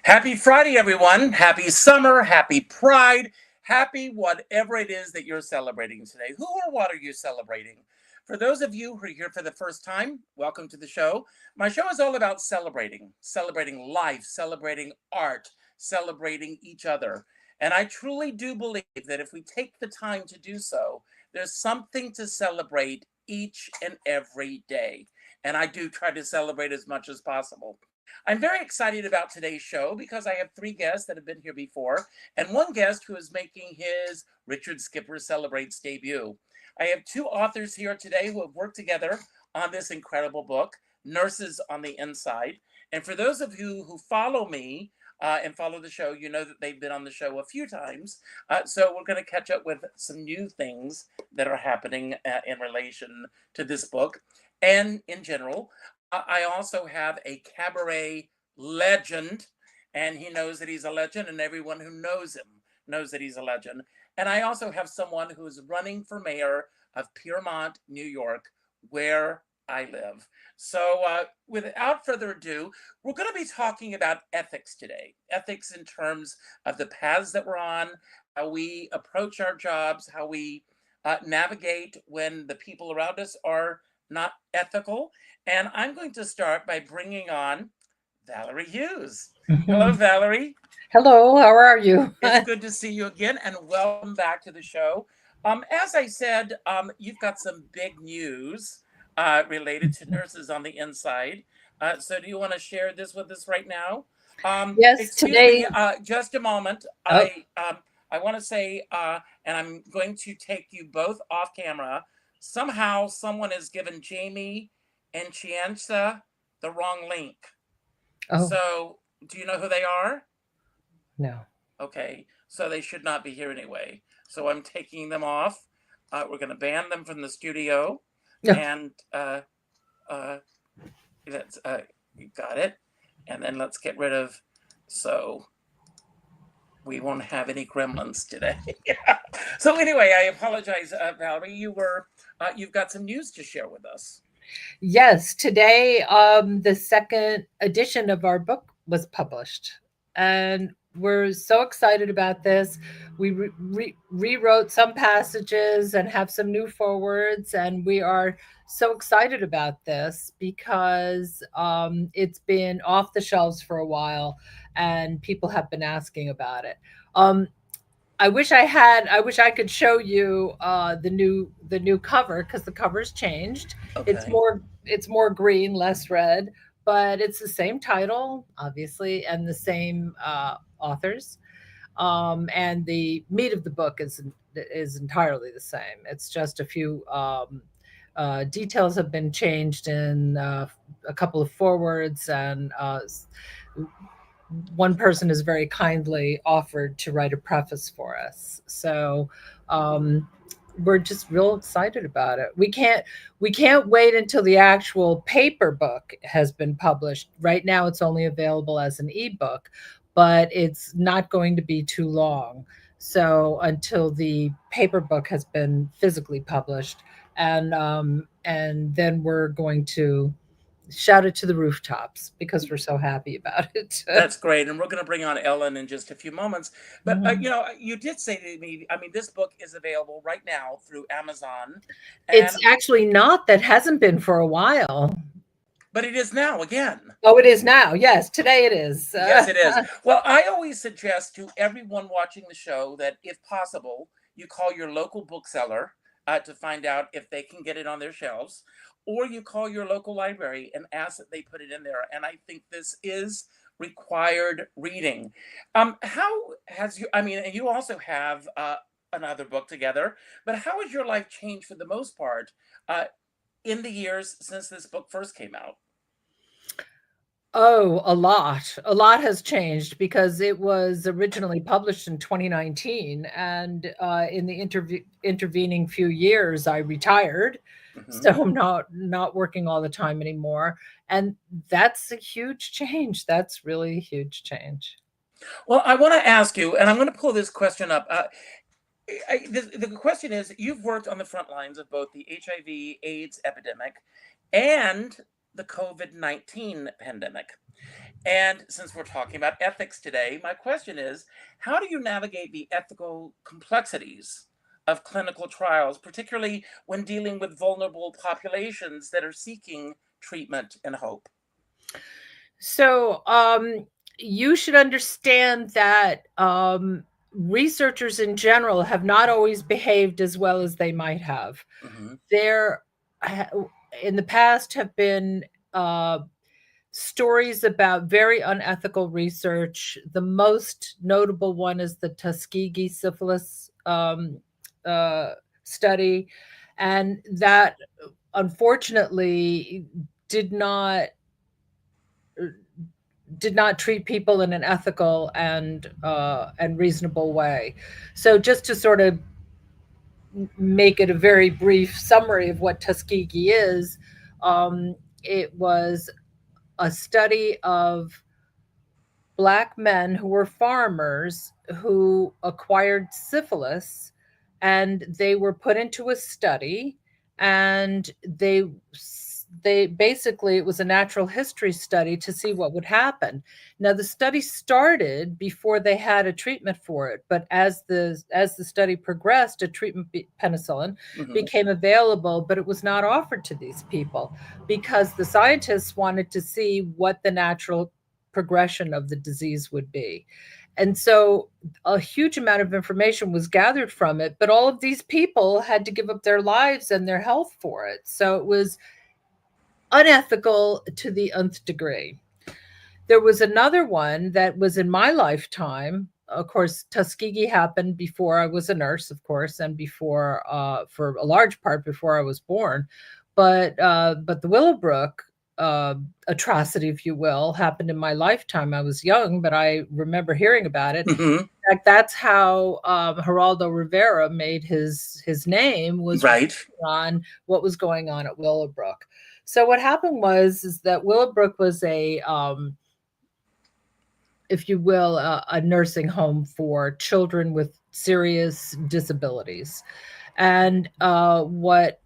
Happy Friday, everyone. Happy summer, happy pride, happy whatever it is that you're celebrating today. Who or what are you celebrating? For those of you who are here for the first time, welcome to the show. My show is all about celebrating life, celebrating art, celebrating each other. And I truly do believe that if we take the time to do so, there's something to celebrate each and every day. And I do try to celebrate as much as possible. I'm very excited about today's show because I have three guests that have been here before and one guest who is making his Richard Skipper Celebrates debut. I have two authors here today who have worked together on this incredible book, Nurses on the Inside. And for those of you who follow me and follow the show, you know that they've been on the show a few times. So we're going to catch up with some new things that are happening in relation to this book and in general. I also have a cabaret legend, and he knows that he's a legend, and everyone who knows him knows that he's a legend. And I also have someone who is running for mayor of Piermont, New York, where I live. So, without further ado, we're going to be talking about ethics today. Ethics in terms of the paths that we're on, how we approach our jobs, how we navigate when the people around us are not ethical. And I'm going to start by bringing on Valery Hughes. Hello, Mhm. Valery. Hello, how are you? It's good to see you again and welcome back to the show. As I said, you've got some big news related to Nurses on the Inside. So, do you want to share this with us right now? Yes, Excuse me, today. just a moment. Oh, I want to say, and I'm going to take you both off camera. Somehow, someone has given Jamie and Chienza the wrong link. oh, So, do you know who they are? no. Okay, so they should not be here anyway. So I'm taking them off. We're going to ban them from the studio, No. and uh, that's you got it. And then let's get rid of. So we won't have any gremlins today. So anyway, I apologize, Valerie. You've got some news to share with us. Yes, today the second edition of our book was published. And we're so excited about this. We rewrote some passages and have some new forwards, and we are so excited about this because it's been off the shelves for a while and people have been asking about it. Um, I wish I could show you the new cover because the cover's changed. Okay. It's more green, less red, but it's the same title, obviously, and the same authors. And the meat of the book is entirely the same. It's just a few details have been changed in a couple of forwards, and one person has very kindly offered to write a preface for us. So um, we're just real excited about it. We can't wait until the actual paper book has been published. Right now, it's only available as an ebook, but it's not going to be too long. So until the paper book has been physically published, and then we're going to shout it to the rooftops because we're so happy about it. That's great. And we're going to bring on Ellen in just a few moments. But, Mhm. you did say to me, I mean, this book is available right now through Amazon. It's And, actually not, that hasn't been for a while. but it is now again. Oh, it is now. Yes, today it is. Yes, it is. Well, I always suggest to everyone watching the show that if possible, you call your local bookseller to find out if they can get it on their shelves, or you call your local library and ask that they put it in there. And I think this is required reading. How has you, I mean, and you also have another book together, but how has your life changed for the most part in the years since this book first came out? Oh, a lot. A lot has changed because it was originally published in 2019, and in the intervening few years, I retired, so Hmm. I'm not working all the time anymore, and that's a huge change. That's really a huge change. Well, I want to ask you, and I'm going to pull this question up. The question is, you've worked on the front lines of both the HIV/AIDS epidemic and the COVID-19 pandemic. And since we're talking about ethics today, my question is, how do you navigate the ethical complexities of clinical trials, particularly when dealing with vulnerable populations that are seeking treatment and hope? So, you should understand that researchers in general have not always behaved as well as they might have. Hmm. There, in the past, have been stories about very unethical research. The most notable one is the Tuskegee syphilis study, and that unfortunately did not did not treat people in an ethical and reasonable way. So just to sort of make it a very brief summary of what Tuskegee is, it was a study of Black men who were farmers who acquired syphilis, and they were put into a study, and they basically, it was a natural history study to see what would happen. Now the study started before they had a treatment for it, but as the study progressed, a treatment, penicillin, Hmm. became available, but it was not offered to these people because the scientists wanted to see what the natural progression of the disease would be. And so a huge amount of information was gathered from it, but all of these people had to give up their lives and their health for it. So it was unethical to the nth degree. There was another one that was in my lifetime. Of course, Tuskegee happened before I was a nurse, of course, and before, for a large part, before I was born. But the Willowbrook atrocity, if you will, happened in my lifetime. I was young, but I remember hearing about it. Hmm. In fact, that's how Geraldo Rivera made his name, was Right. on what was going on at Willowbrook. So what happened is that Willowbrook was if you will, a nursing home for children with serious disabilities. And what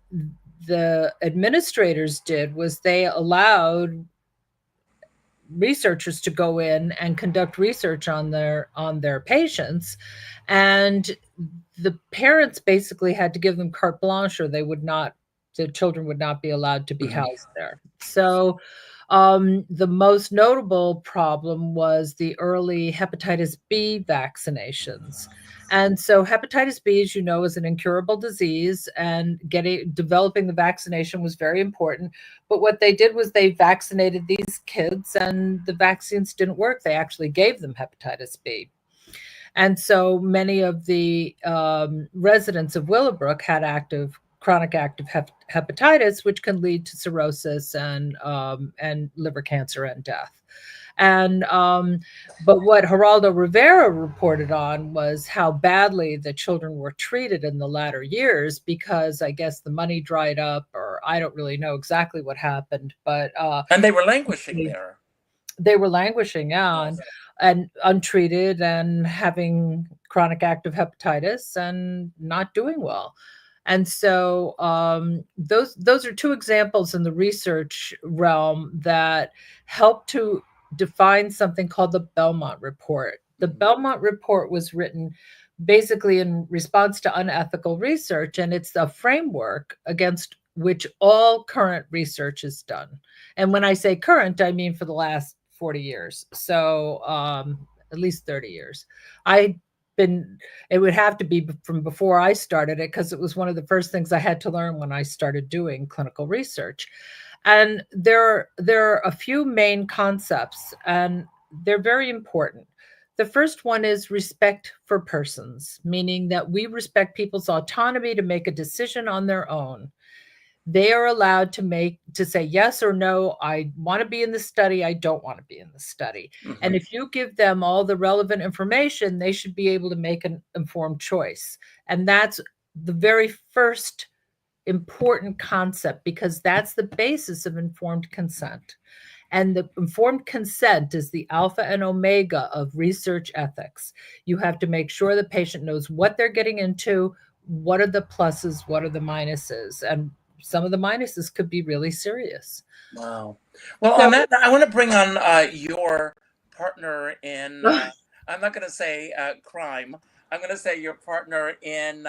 the administrators did was they allowed researchers to go in and conduct research on their patients, and the parents basically had to give them carte blanche, or the children would not be allowed to be Hmm. housed there. So the most notable problem was the early hepatitis B vaccinations. And so hepatitis B, as you know, is an incurable disease, and developing the vaccination was very important. But what they did was they vaccinated these kids, and the vaccines didn't work. They actually gave them hepatitis B. And so many of the residents of Willowbrook had chronic active hepatitis, which can lead to cirrhosis and liver cancer and death. And but what Geraldo Rivera reported on was how badly the children were treated in the latter years, because I guess the money dried up, or I don't really know exactly what happened, but And they were languishing there. they were languishing on Yes. and untreated and having chronic active hepatitis and not doing well. And so those are two examples in the research realm that help to define something called the Belmont Report. The Belmont Report was written basically in response to unethical research, and it's a framework against which all current research is done. And when I say current, I mean for the last 40 years. So at least 30 years. It would have to be from before I started it, because it was one of the first things I had to learn when I started doing clinical research. And there are a few main concepts, and they're very important. The first one is respect for persons, meaning that we respect people's autonomy to make a decision on their own. They are allowed to say yes or no. I want to be in the study. I don't want to be in the study. Hmm. And if you give them all the relevant information, they should be able to make an informed choice. And that's the very first important concept, because that's the basis of informed consent. And the informed consent is the alpha and omega of research ethics. You have to make sure the patient knows what they're getting into, what are the pluses, what are the minuses, and some of the minuses could be really serious. Wow. Well, So- on that, I want to bring on your partner in, I'm not going to say crime. I'm going to say your partner in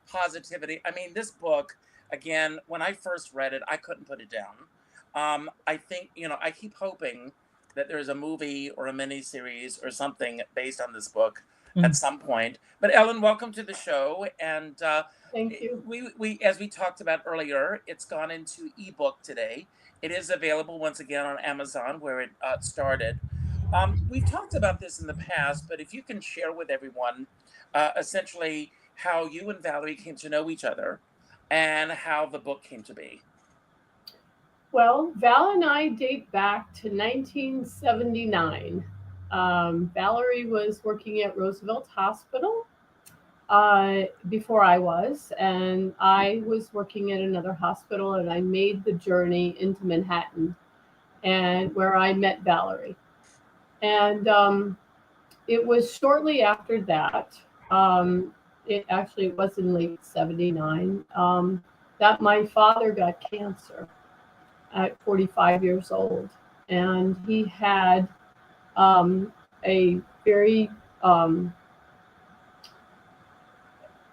positivity. I mean, this book, again, when I first read it, I couldn't put it down. I think, I keep hoping that there's a movie or a miniseries or something based on this book at some point. But Ellen, welcome to the show. And thank you. We, as we talked about earlier, it's gone into ebook today. It is available once again on Amazon, where it started. We've talked about this in the past, but if you can share with everyone essentially how you and Valery came to know each other and how the book came to be. Well, Val and I date back to 1979. Valery was working at Roosevelt Hospital before I was, and I was working at another hospital, and I made the journey into Manhattan, and where I met Valery. And it was shortly after that, it was in late 79, that my father got cancer at 45 years old. And he had a very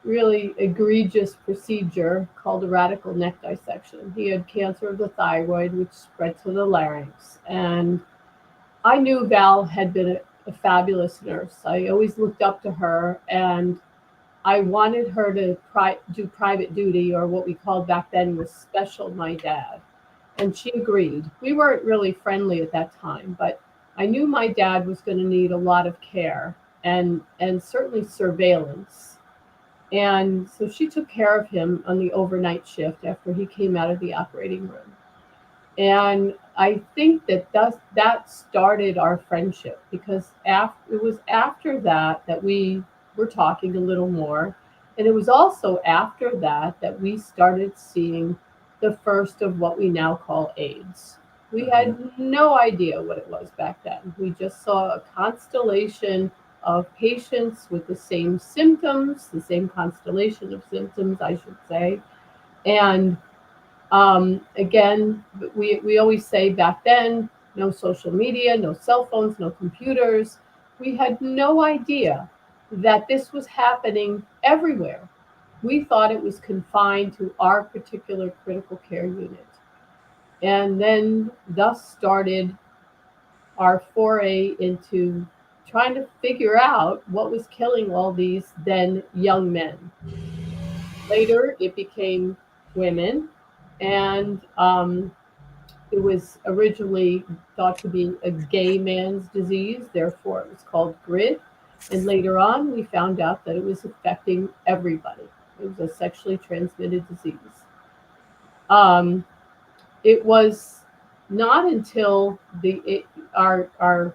really egregious procedure called a radical neck dissection. He had cancer of the thyroid, which spread to the larynx. And I knew Val had been a fabulous nurse. I always looked up to her, and I wanted her to do private duty, or what we called back then was special my dad. And she agreed. We weren't really friendly at that time, but I knew my dad was going to need a lot of care and certainly surveillance. And so she took care of him on the overnight shift after he came out of the operating room. And I think that started our friendship, because it was after that we were talking a little more. And it was also after that we started seeing the first of what we now call AIDS. We had no idea what it was back then. We just saw a constellation of patients with the same symptoms, the same constellation of symptoms, I should say. And again, we always say back then, no social media, no cell phones, no computers. We had no idea that this was happening everywhere. We thought it was confined to our particular critical care unit. And then thus started our foray into trying to figure out what was killing all these then young men. Later, it became women, and it was originally thought to be a gay man's disease, therefore it was called GRID. And later on, we found out that it was affecting everybody. It was a sexually transmitted disease. It was not until our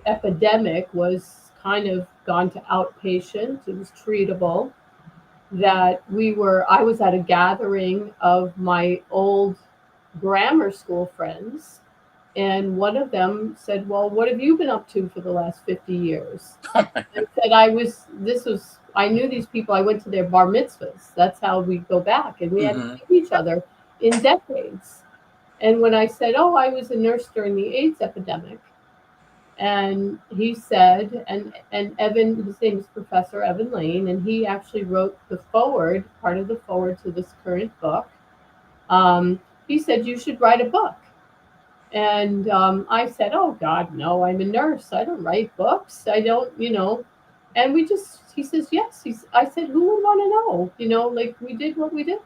epidemic was kind of gone to outpatient, it was treatable, that I was at a gathering of my old grammar school friends, and one of them said, "Well, what have you been up to for the last 50 years?" I said, I knew these people. I went to their bar mitzvahs. That's how we go back, and we hadn't seen each other in decades. And when I said, "Oh, I was a nurse during the AIDS epidemic," and he said, and Evan, his name is Professor Evan Lane, and he actually wrote the foreword, part of the foreword to this current book. He said, "You should write a book." And I said, "Oh God, no, I'm a nurse. I don't write books. I don't, And he says, "Yes." I said, "Who would want to know? Like, we did what we did.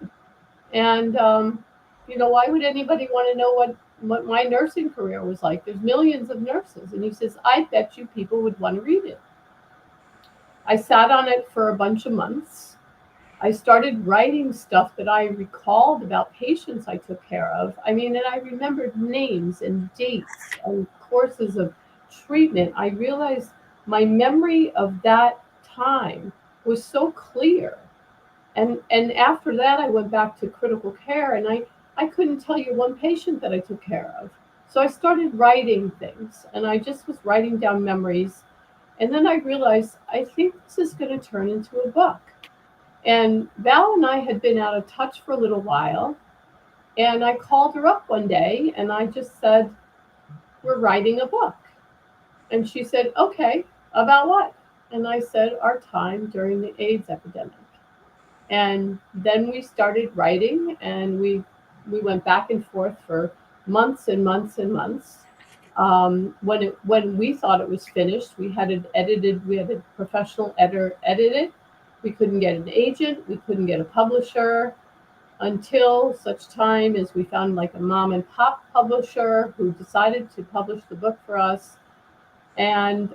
And, why would anybody want to know what my nursing career was like? There's millions of nurses." And he says, "I bet you people would want to read it." I sat on it for a bunch of months. I started writing stuff that I recalled about patients I took care of. I mean, and I remembered names and dates and courses of treatment. I realized my memory of that time was so clear. And after that, I went back to critical care, and I couldn't tell you one patient that I took care of. So I started writing things, and I just was writing down memories. And then I realized, I think this is going to turn into a book. And Val and I had been out of touch for a little while. And I called her up one day and I just said, we're writing a book. And she said, okay, about what? And I said, our time during the AIDS epidemic. And then we started writing, and we went back and forth for months and months and months. When we thought it was finished, we had it edited. We had a professional editor edit it. We couldn't get an agent. We couldn't get a publisher until such time as we found like a mom and pop publisher who decided to publish the book for us, and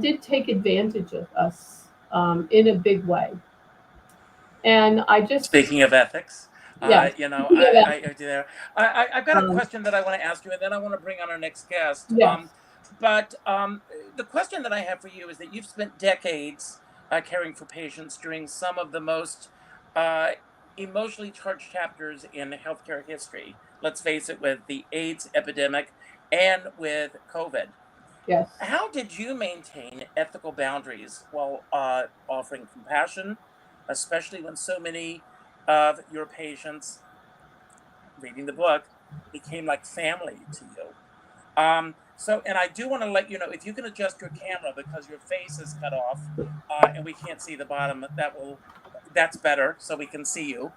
did take advantage of us in a big way. And I just, Speaking of ethics, yeah, you know, yeah, I do there. I've got a question that I want to ask you, and then I want to bring on our next guest. yes, But the question that I have for you is that you've spent decades caring for patients during some of the most uh, emotionally charged chapters in healthcare history. Let's face it, with the AIDS epidemic and with COVID. yes. How did you maintain ethical boundaries while offering compassion, especially when so many of your patients, reading the book, became like family to you? And I do want to let you know, if you can adjust your camera because your face is cut off and we can't see the bottom, that's better, so we can see you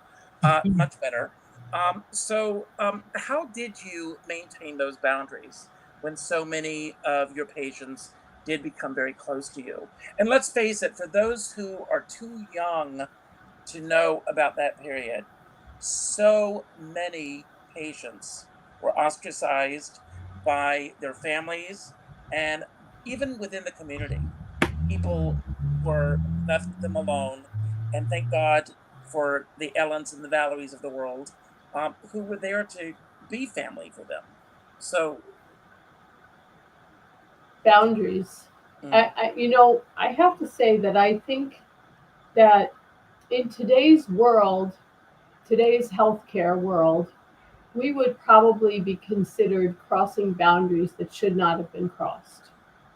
much better. How did you maintain those boundaries when so many of your patients did become very close to you? And let's face it, for those who are too young to know about that period, so many patients were ostracized by their families and even within the community. People were left them alone, and thank God for the Ellens and the Valerys of the world who were there to be family for them. So, Boundaries. mm, I have to say that I think that in today's world, today's healthcare world, we would probably be considered crossing boundaries that should not have been crossed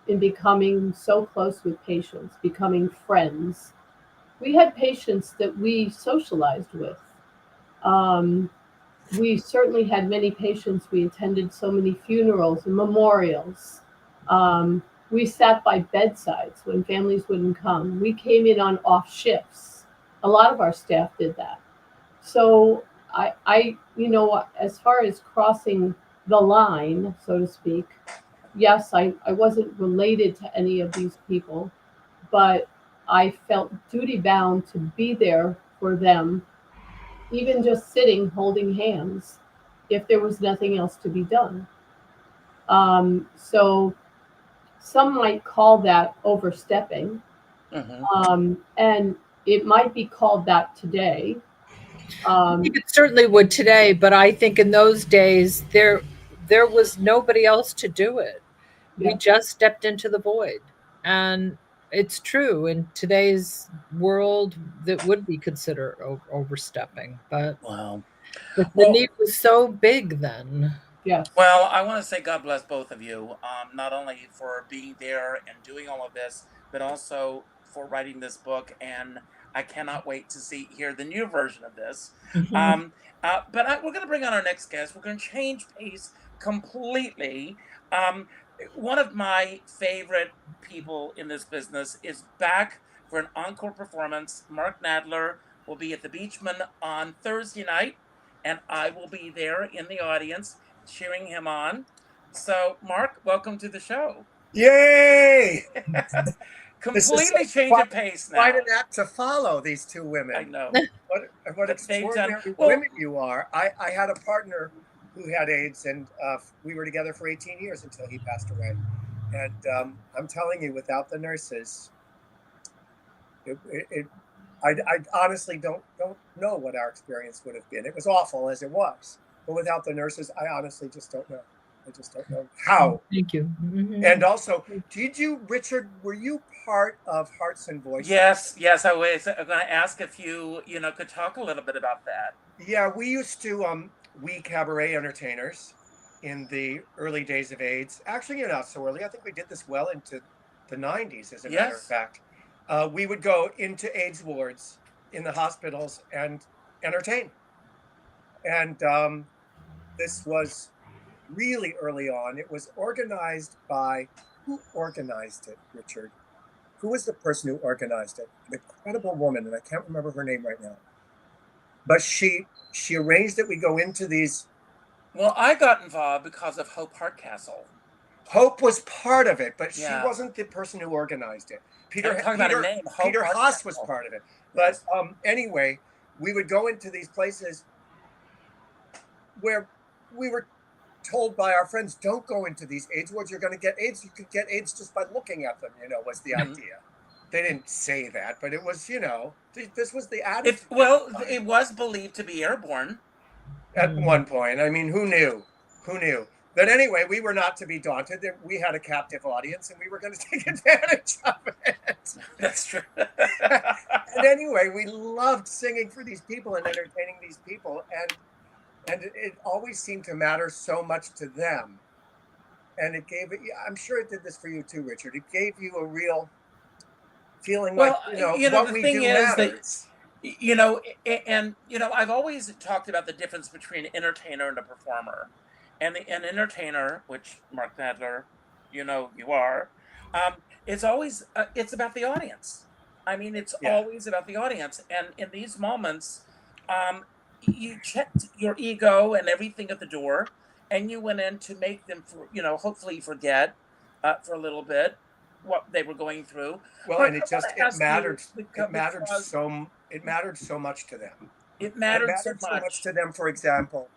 in becoming so close with patients, becoming friends. We had patients that we socialized with. Um, we certainly had many patients. We attended so many funerals and memorials. Um, we sat by bedsides when families wouldn't come. We came in on off shifts. A lot of our staff did that. So as far as crossing the line, so to speak, yes, I wasn't related to any of these people, but I felt duty bound to be there for them, even just sitting holding hands, if there was nothing else to be done. So some might call that overstepping, mhm. and it might be called that today. I Um, think it certainly would today, but I think in those days there was nobody else to do it. We yeah, just stepped into the void. And it's true in today's world that would be considered overstepping, but Wow. the Well, need was so big then. yes. Well, I want to say God bless both of you, not only for being there and doing all of this, but also for writing this book. And I cannot wait to hear the new version of this. Mhm. Um, we're going to bring on our next guest. We're going to change pace completely. Um, One of my favorite people in this business is back for an encore performance. Mark Nadler will be at the Beachman on Thursday night, and I will be there in the audience cheering him on. So, Mark, welcome to the show. Yay! This is Completely change of pace quite now. an act to follow, these two I women. know. What They've done extraordinary well. women you are. I had a partner who had AIDS, and we were together for 18 years until he passed away. And I'm telling you, without the nurses, it, it, it I honestly don't know what our experience would have been. It was awful as it was, but without the nurses, I honestly just don't know. I just don't know how. Thank you. And Mhm. also, Richard, were you part of Hearts and Voices? Yes, yes. I'm going to ask if you could talk a little bit about that. Yeah, we used to, we cabaret entertainers in the early days of AIDS. Actually, not so early. I think we did this well into the 90s, as a matter of Yes. fact. We would go into AIDS wards in the hospitals and entertain. And this was really early on. It was organized by, who organized it, Richard? Who was the person who organized it? An incredible woman, and I can't remember her name right now. But she arranged that we go into these. Well, I got involved because of Hope Hardcastle. Hope was part of it, but she Yeah. wasn't the person who organized it. I'm talking about a name, Hope Peter Haas was Hardcastle. part of it. Yes. But anyway, we would go into these places where we were told by our friends, don't go into these AIDS wards, you're going to get AIDS. You could get AIDS just by looking at them, was the idea. They didn't say that, but it was, this was the attitude. It was believed to be airborne. At one point. I mean, who knew? Who knew? But anyway, we were not to be daunted. We had a captive audience, and we were going to take advantage of it. That's true. And anyway, we loved singing for these people and entertaining these people, and it always seemed to matter so much to them. And it gave it. I'm sure it did this for you too, Richard. It gave you a real feeling what we do matters. I've always talked about the difference between an entertainer and a performer. And an entertainer, which Mark Nadler, you are, it's always, it's about the audience. I mean, it's always about the audience. And in these moments, you checked your ego and everything at the door, and you went in to make them, hopefully forget for a little bit what they were going through. Well, and it mattered so much to them. It mattered so much to them, for example,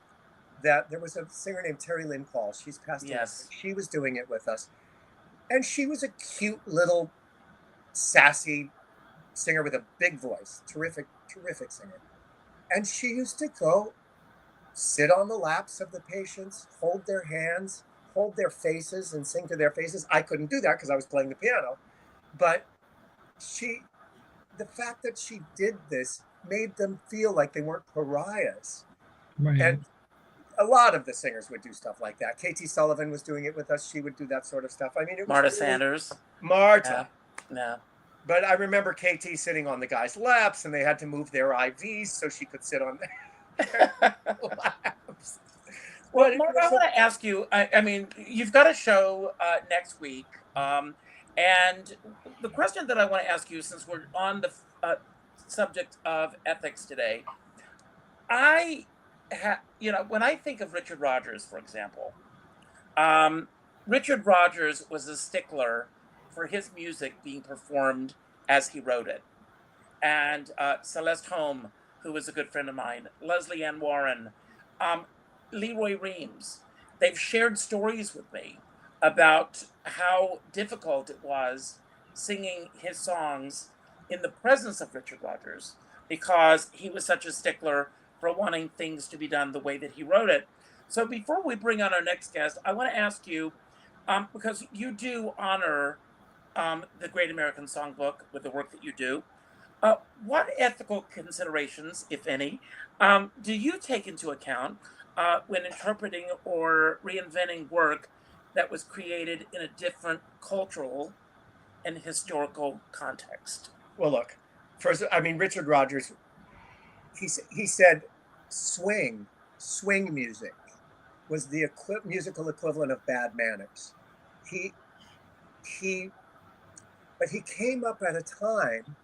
that there was a singer named Terry Lynn Paul. She's passed away. Yes. She was doing it with us. And she was a cute little sassy singer with a big voice. Terrific singer. And she used to go sit on the laps of the patients, hold their hands, hold their faces, and sing to their faces. I couldn't do that because I was playing the piano. But the fact that she did this made them feel like they weren't pariahs. Right. And a lot of the singers would do stuff like that. Katie Sullivan was doing it with us. She would do that sort of stuff. I mean, it was Marta Sanders. Marta. Yeah. But I remember KT sitting on the guys' laps, and they had to move their IVs so she could sit on their laps. Well, Mark, I want to ask you, I mean, you've got a show next week. And the question that I want to ask you, since we're on the subject of ethics today, when I think of Richard Rodgers, for example, Richard Rodgers was a stickler for his music being performed as he wrote it. And Celeste Holm, who was a good friend of mine, Leslie Ann Warren, Leroy Reams, they've shared stories with me about how difficult it was singing his songs in the presence of Richard Rodgers because he was such a stickler for wanting things to be done the way that he wrote it. So before we bring on our next guest, I want to ask you, because you do honor the Great American Songbook with the work that you do, what ethical considerations, if any, do you take into account when interpreting or reinventing work that was created in a different cultural and historical context? Well, look, first, I mean, Richard Rodgers, he said swing music was the musical equivalent of bad manners. But he came up at a time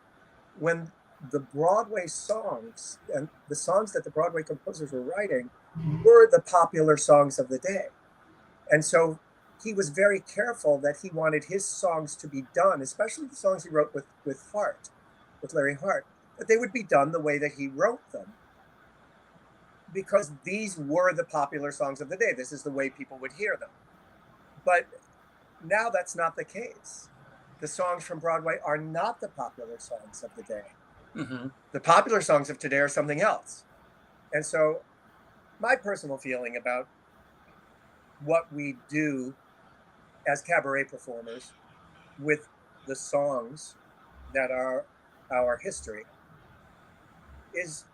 when the Broadway songs and the songs that the Broadway composers were writing were the popular songs of the day. And so he was very careful that he wanted his songs to be done, especially the songs he wrote with Larry Hart, that they would be done the way that he wrote them. Because these were the popular songs of the day. This is the way people would hear them. But now that's not the case. The songs from Broadway are not the popular songs of the day. Mm-hmm. The popular songs of today are something else. And so my personal feeling about what we do as cabaret performers with the songs that are our history is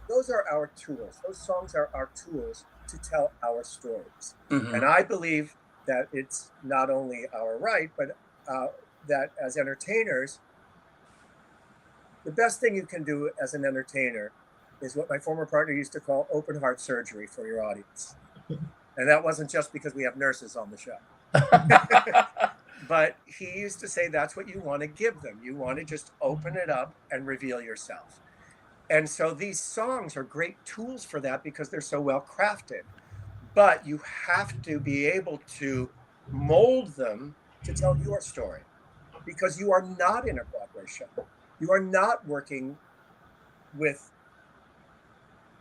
those are our tools. Those songs are our tools to tell our stories. Mm-hmm. And I believe that it's not only our right, but that as entertainers, the best thing you can do as an entertainer is what my former partner used to call open heart surgery for your audience. And that wasn't just because we have nurses on the show. But he used to say that's what you want to give them. You want to just open it up and reveal yourself. And so these songs are great tools for that because they're so well crafted. But you have to be able to mold them to tell your story, because you are not in a Broadway show. You are not working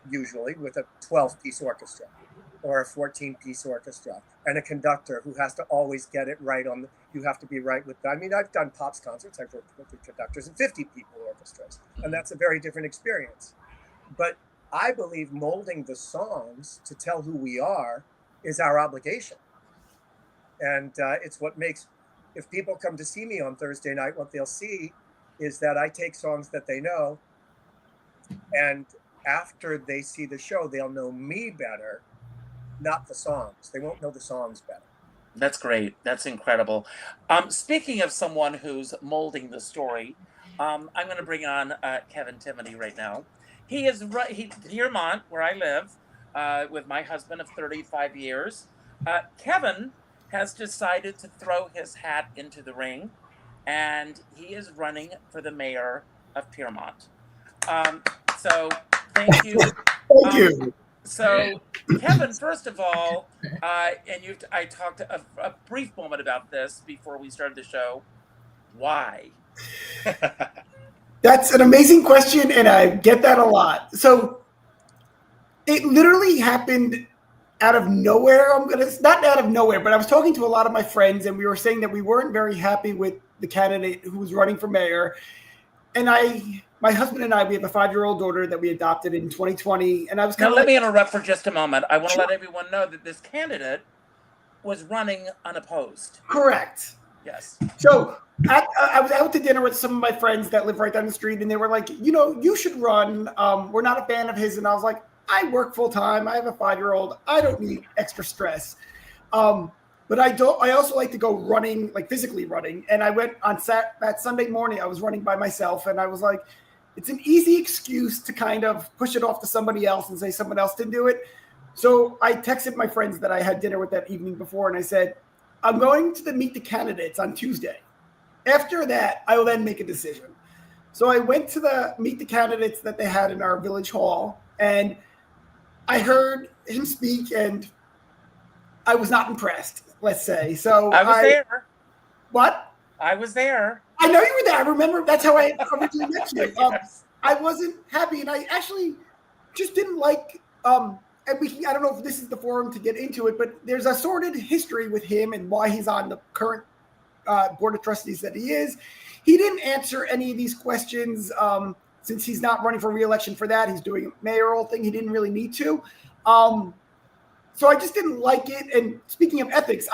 usually with a 12-piece orchestra or a 14-piece orchestra and a conductor who has to always get it right you have to be right with that. I mean, I've done Pops concerts. I've worked with the conductors in 50-people orchestras, and that's a very different experience. But I believe molding the songs to tell who we are is our obligation. And it's what makes, if people come to see me on Thursday night, what they'll see is that I take songs that they know, and after they see the show, they'll know me better, not the songs. They won't know the songs better. That's great. That's incredible. Speaking of someone who's molding the story, I'm going to bring on Kevin Timoney right now. He's Nearmont, where I live, with my husband of 35 years. Kevin has decided to throw his hat into the ring, and he is running for the mayor of Piermont. So thank you. Thank you. So, Kevin, first of all, and I talked a brief moment about this before we started the show. Why? That's an amazing question, and I get that a lot. So it literally happened out of nowhere. Not out of nowhere, but I was talking to a lot of my friends, and we were saying that we weren't very happy with the candidate who was running for mayor. And my husband and I, we have a 5-year-old daughter that we adopted in 2020. And I was let me interrupt for just a moment. I want to let everyone know that this candidate was running unopposed. Correct. Yes. So I was out to dinner with some of my friends that live right down the street, and they were like, you should run. We're not a fan of his. And I was like, I work full time. I have a 5-year-old. I don't need extra stress. But I also like to go running, like physically running. And I went on that Sunday morning, I was running by myself, and I was like, it's an easy excuse to kind of push it off to somebody else and say someone else didn't do it. So I texted my friends that I had dinner with that evening before, and I said, I'm going to meet the candidates on Tuesday. After that, I will then make a decision. So I went to meet the candidates that they had in our village hall, and I heard him speak, and I was not impressed, let's say. So I was there. What? I was there. I know you were there. I remember. That's how I originally met you. Yes. I wasn't happy, and I actually just didn't like. And I don't know if this is the forum to get into it, but there's a sordid history with him and why he's on the current board of trustees that he is. He didn't answer any of these questions since he's not running for re-election for that. He's doing a mayoral thing. He didn't really need to. So I just didn't like it. And speaking of ethics,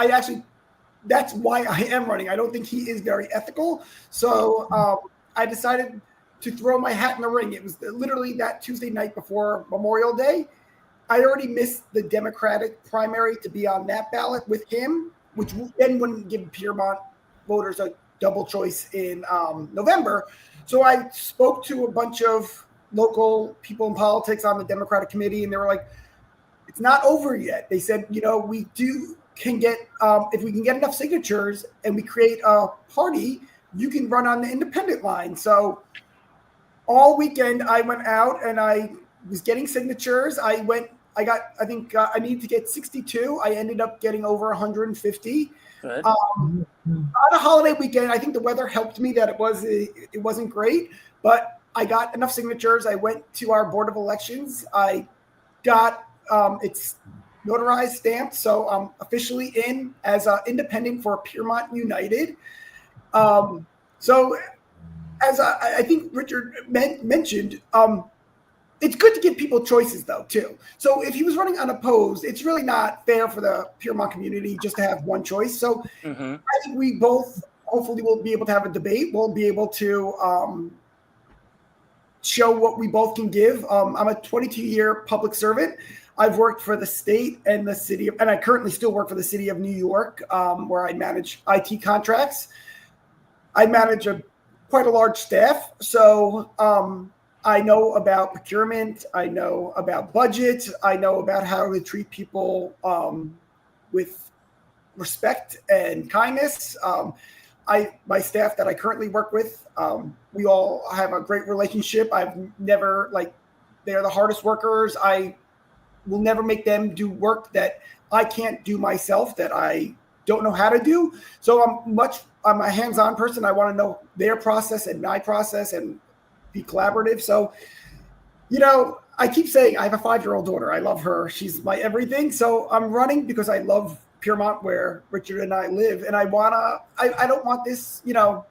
that's why I am running. I don't think he is very ethical. So I decided to throw my hat in the ring. It was literally that Tuesday night before Memorial Day. I already missed the Democratic primary to be on that ballot with him, which then wouldn't give Piermont voters a double choice in November. So I spoke to a bunch of local people in politics on the Democratic committee, and they were like, it's not over yet. They said, we can get, if we can get enough signatures and we create a party, you can run on the independent line. So all weekend I went out and I was getting signatures. I needed to get 62. I ended up getting over 150. Good. On a holiday weekend, I think the weather helped me that it wasn't great, but I got enough signatures. I went to our Board of Elections. I got it's notarized, stamped, so I'm officially in as an independent for Piermont United. So as I think Richard mentioned, it's good to give people choices, though, too. So if he was running unopposed, it's really not fair for the Piermont community just to have one choice. So I think we both hopefully will be able to have a debate. We'll be able to show what we both can give. I'm a 22-year public servant. I've worked for the state and the city, and I currently still work for the city of New York, where I manage IT contracts. I manage quite a large staff. So I know about procurement. I know about budget. I know about how to treat people with respect and kindness. My staff that I currently work with, we all have a great relationship. I've never they're the hardest workers. I will never make them do work that I can't do myself, that I don't know how to do. So I'm a hands-on person. I want to know their process and my process and be collaborative. So, I keep saying I have a 5-year-old daughter. I love her. She's my everything. So I'm running because I love Piermont, where Richard and I live. And I don't want this, to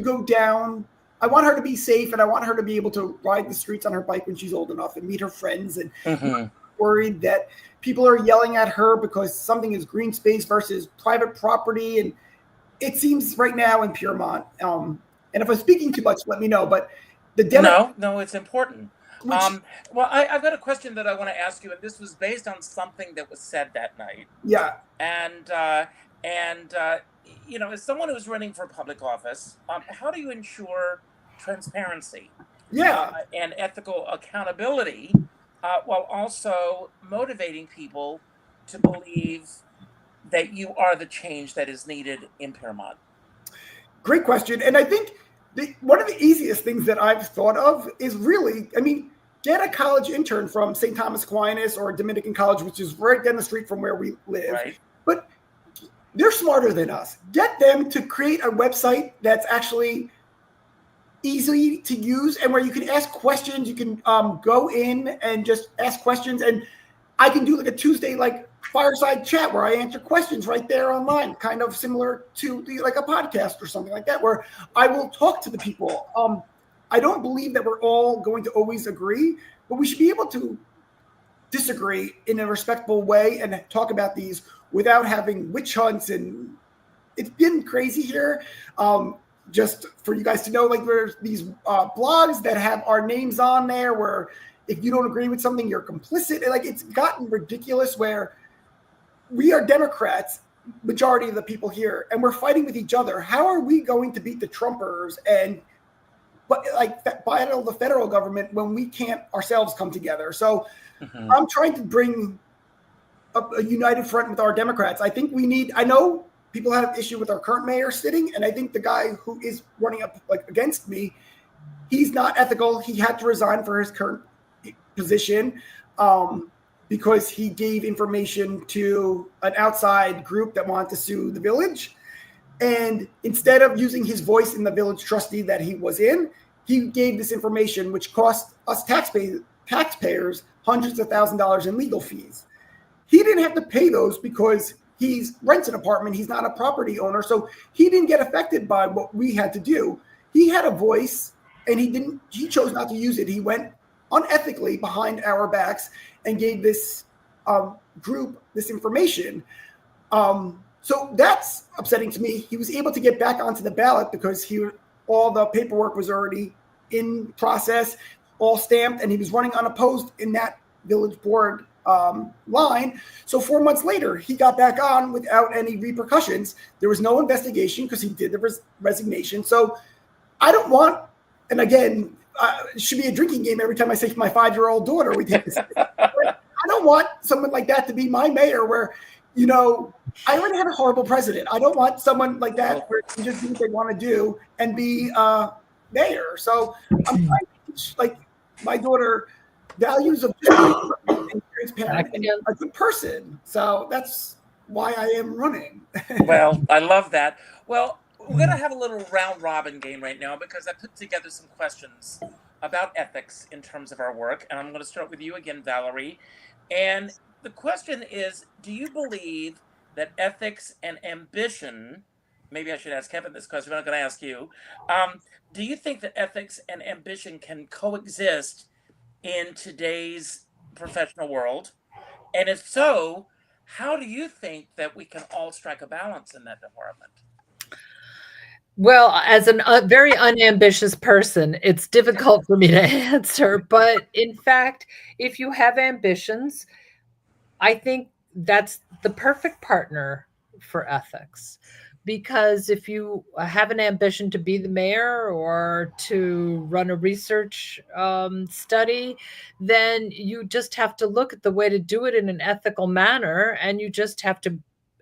go down. I want her to be safe, and I want her to be able to ride the streets on her bike when she's old enough and meet her friends, and not worried that people are yelling at her because something is green space versus private property. And it seems right now in Piermont, and if I'm speaking too much, let me know, but No, it's important. Well, I've got a question that I want to ask you, and this was based on something that was said that night. Yeah. And as someone who's running for public office, how do you ensure transparency? Yeah. And ethical accountability, while also motivating people to believe that you are the change that is needed in Piermont? Great question. And I think one of the easiest things that I've thought of is really, get a college intern from St. Thomas Aquinas or Dominican College, which is right down the street from where we live. Right. But they're smarter than us. Get them to create a website that's actually easy to use and where you can ask questions. You can go in and just ask questions. And I can do a Tuesday fireside chat where I answer questions right there online, kind of similar to a podcast or something like that, where I will talk to the people. I don't believe that we're all going to always agree, but we should be able to disagree in a respectful way and talk about these without having witch hunts. And it's been crazy here. Just for you guys to know, there's these blogs that have our names on there where if you don't agree with something, you're complicit. And it's gotten ridiculous where we are Democrats, majority of the people here, and we're fighting with each other. How are we going to beat the Trumpers and battle the federal government when we can't ourselves come together? So I'm trying to bring up a united front with our Democrats. I think I know people have issue with our current mayor sitting, and I think the guy who is running up against me, he's not ethical. He had to resign for his current position because he gave information to an outside group that wanted to sue the village. And instead of using his voice in the village trustee that he was in, he gave this information, which cost us taxpayers hundreds of $1,000s in legal fees. He didn't have to pay those because he rents an apartment. He's not a property owner. So he didn't get affected by what we had to do. He had a voice and he chose not to use it. He went unethically behind our backs and gave this group this information. So that's upsetting to me. He was able to get back onto the ballot because all the paperwork was already in process, all stamped, and he was running unopposed in that village board line. So 4 months later, he got back on without any repercussions. There was no investigation because he did the resignation. So I don't want, and again, it should be a drinking game every time I say my 5-year-old daughter, we take this. I don't want someone like that to be my mayor where, I already have a horrible president. I don't want someone like that where they just do what they want to do and be mayor. So I'm trying to teach my daughter values of and transparent and a good person. So that's why I am running. Well, I love that. Well, we're going to have a little round robin game right now because I put together some questions about ethics in terms of our work. And I'm going to start with you again, Valery. And the question is, do you believe that ethics and ambition, maybe I should ask Kevin this question, but I'm going to ask you, do you think that ethics and ambition can coexist in today's professional world? And if so, how do you think that we can all strike a balance in that department? Well, as a very unambitious person, it's difficult for me to answer. But in fact, if you have ambitions, I think that's the perfect partner for ethics, because if you have an ambition to be the mayor or to run a research study, then you just have to look at the way to do it in an ethical manner, and you just have to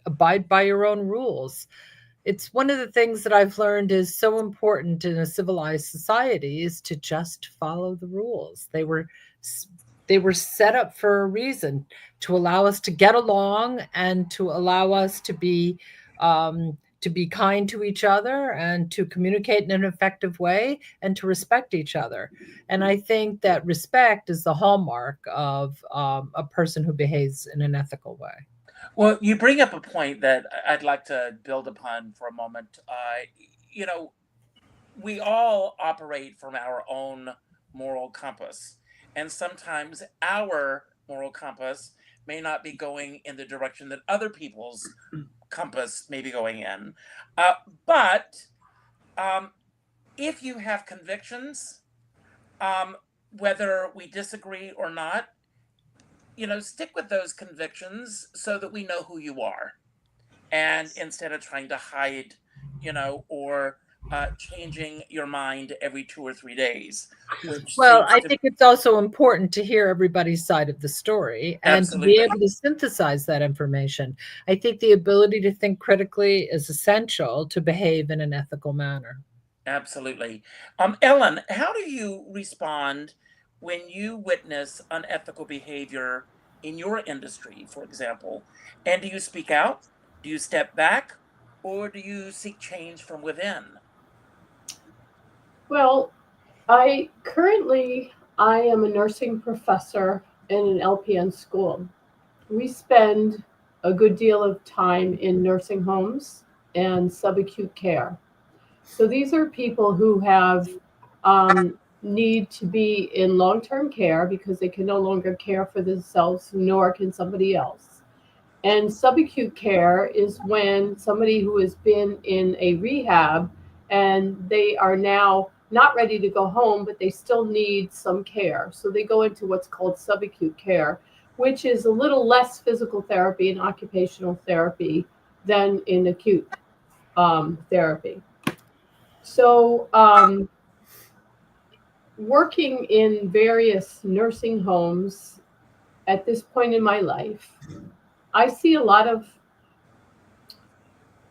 abide by your own rules. It's one of the things that I've learned is so important in a civilized society is to just follow the rules. They were set up for a reason, to allow us to get along and to allow us to be kind to each other and to communicate in an effective way and to respect each other. And I think that respect is the hallmark of a person who behaves in an ethical way. Well, you bring up a point that I'd like to build upon for a moment. We all operate from our own moral compass, and sometimes our moral compass may not be going in the direction that other people's compass may be going in. But if you have convictions, whether we disagree or not, stick with those convictions so that we know who you are. And instead of trying to hide, or changing your mind every 2 or 3 days. Well, I think it's also important to hear everybody's side of the story and to be able to synthesize that information. I think the ability to think critically is essential to behave in an ethical manner. Absolutely. Ellen, how do you respond when you witness unethical behavior in your industry, for example? And do you speak out? Do you step back? Or do you seek change from within? Well, I am a nursing professor in an LPN school. We spend a good deal of time in nursing homes and subacute care. So these are people who have need to be in long-term care because they can no longer care for themselves, nor can somebody else. And subacute care is when somebody who has been in a rehab and they are now not ready to go home, but they still need some care. So they go into what's called subacute care, which is a little less physical therapy and occupational therapy than in acute therapy. So working in various nursing homes at this point in my life, I see a lot of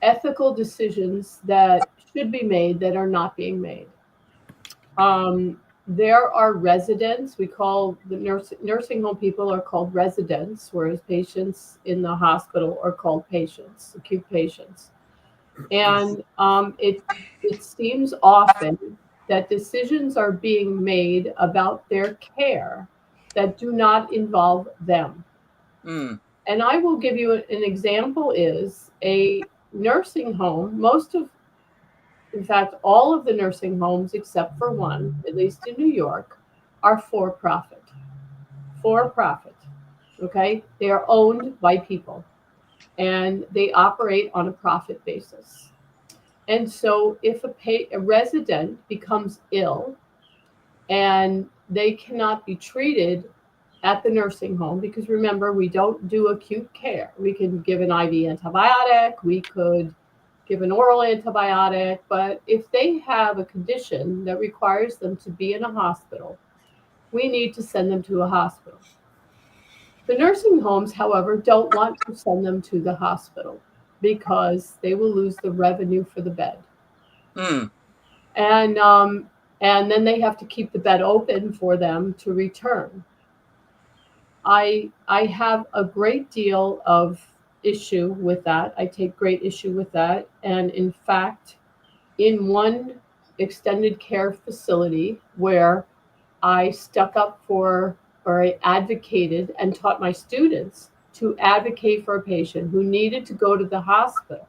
ethical decisions that should be made that are not being made. There are residents, we call the nursing home people are called residents, whereas patients in the hospital are called patients, acute patients. And it seems often that decisions are being made about their care that do not involve them. And I will give you an example is a nursing home. In fact, all of the nursing homes except for one, at least in New York, are for profit. For profit. Okay? They are owned by people and they operate on a profit basis. And so if a resident becomes ill and they cannot be treated at the nursing home, because remember, we don't do acute care. We can give an IV antibiotic, we could give an oral antibiotic, but if they have a condition that requires them to be in a hospital, we need to send them to a hospital. The nursing homes, however, don't want to send them to the hospital because they will lose the revenue for the bed. And then they have to keep the bed open for them to return. I have a great deal of issue with that. I take great issue with that. And in fact, in one extended care facility where I stuck up for, or I advocated and taught my students to advocate for a patient who needed to go to the hospital.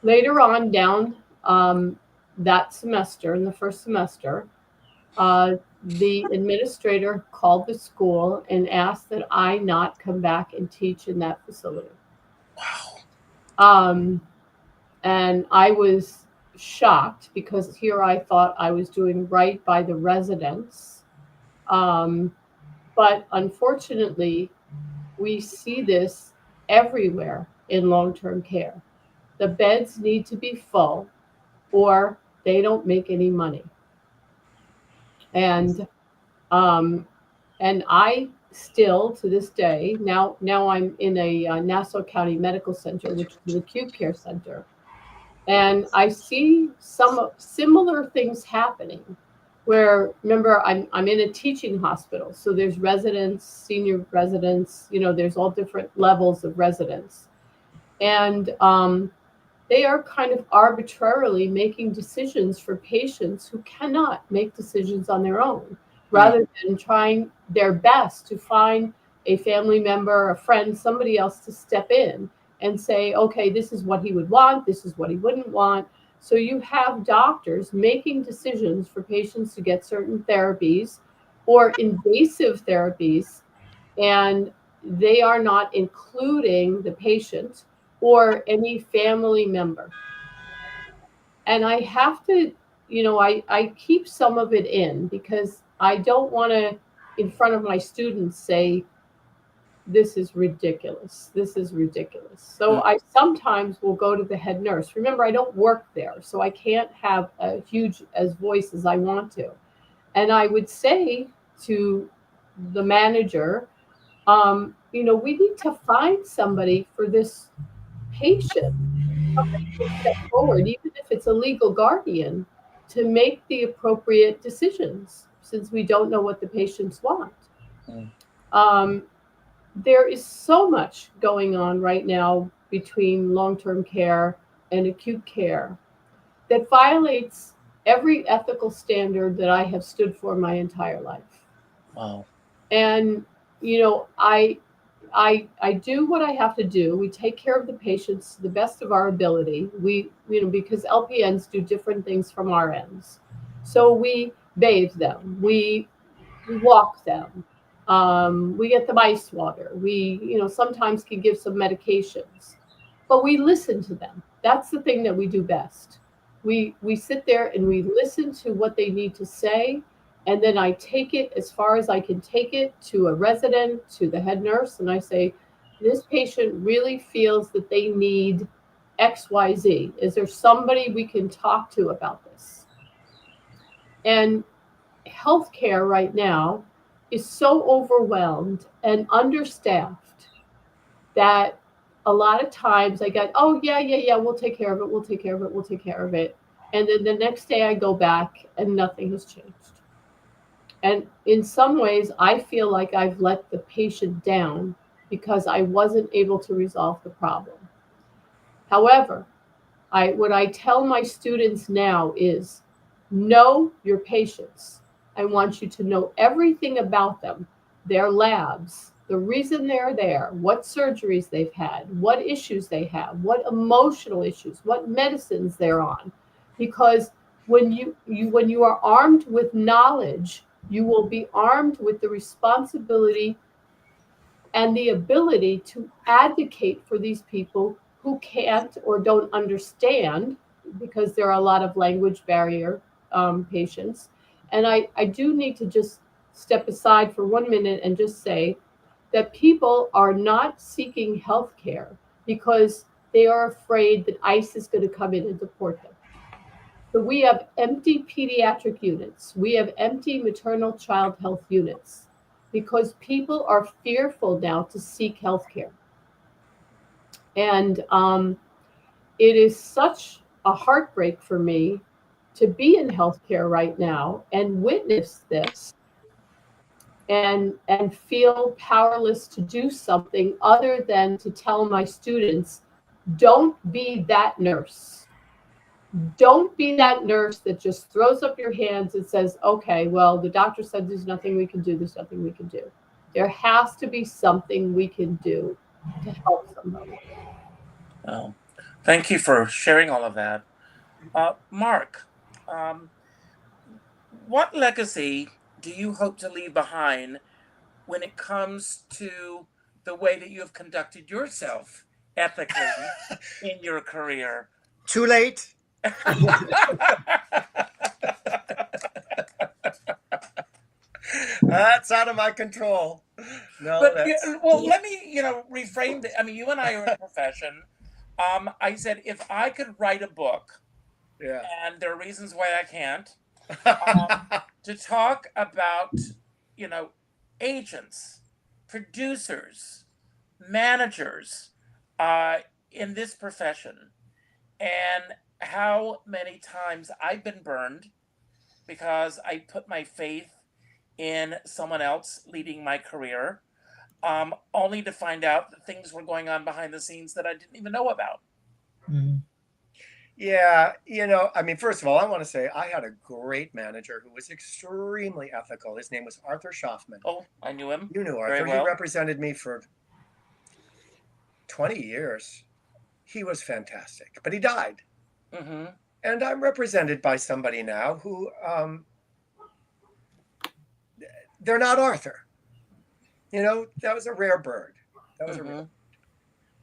Later on down that semester, in the first semester, the administrator called the school and asked that I not come back and teach in that facility. Wow. And I was shocked because here I thought I was doing right by the residents. But unfortunately, we see this everywhere in long-term care. the beds need to be full or they don't make any money. And I still, to this day, now I'm in a Nassau County Medical Center, which is an acute care center, and I see some similar things happening. Where, remember, I'm in a teaching hospital, so there's residents, senior residents, there's all different levels of residents, and they are kind of arbitrarily making decisions for patients who cannot make decisions on their own, rather than trying their best to find a family member, a friend, somebody else to step in and say, okay, this is what he would want, this is what he wouldn't want. So you have doctors making decisions for patients to get certain therapies or invasive therapies, and they are not including the patient or any family member. And I have to, I keep some of it in because I don't want to, in front of my students, say, this is ridiculous. This is ridiculous. So I sometimes will go to the head nurse. Remember, I don't work there, so I can't have a huge voice as I want to. And I would say to the manager, we need to find somebody for this patient, somebody to step forward, even if it's a legal guardian, to make the appropriate decisions, since we don't know what the patients want. There is so much going on right now between long-term care and acute care that violates every ethical standard that I have stood for my entire life. Wow. And, I do what I have to do. We take care of the patients to the best of our ability. We, because LPNs do different things from RNs. So we bathe them, we walk them, we get them ice water. We, sometimes can give some medications, but we listen to them. That's the thing that we do best. We sit there and we listen to what they need to say. And then I take it as far as I can take it to a resident, to the head nurse, and I say, this patient really feels that they need XYZ. Is there somebody we can talk to about this? And healthcare right now is so overwhelmed and understaffed that a lot of times I get, oh, yeah, we'll take care of it, we'll take care of it, we'll take care of it. And then the next day I go back and nothing has changed. And in some ways, I feel like I've let the patient down because I wasn't able to resolve the problem. However, what I tell my students now is, know your patients. I want you to know everything about them, their labs, the reason they're there, what surgeries they've had, what issues they have, what emotional issues, what medicines they're on. Because when you are armed with knowledge, you will be armed with the responsibility and the ability to advocate for these people who can't or don't understand, because there are a lot of language barrier patients. And I do need to just step aside for 1 minute and just say that people are not seeking health care because they are afraid that ICE is going to come in and deport them. So we have empty pediatric units. We have empty maternal child health units because people are fearful now to seek health care. And it is such a heartbreak for me to be in healthcare right now and witness this and feel powerless to do something other than to tell my students, don't be that nurse. Don't be that nurse that just throws up your hands and says, okay, well, the doctor said there's nothing we can do. There's nothing we can do. There has to be something we can do to help somebody. Oh, thank you for sharing all of that. Mark, what legacy do you hope to leave behind when it comes to the way that you have conducted yourself ethically in your career? Too late. That's out of my control. No, But well, let me reframe it. I mean, you and I are in a profession I said, if I could write a book, Yeah. and there are reasons why I can't, to talk about, agents, producers, managers in this profession, and how many times I've been burned because I put my faith in someone else leading my career, only to find out that things were going on behind the scenes that I didn't even know about. Mhm. Yeah, I mean, first of all, I want to say I had a great manager who was extremely ethical. His name was Arthur Schaffman. Oh, I knew him. You knew Very Arthur. well. He represented me for 20 years. He was fantastic, but he died. Mm-hmm. And I'm represented by somebody now who, they're not Arthur. That was a rare bird. That was a rare.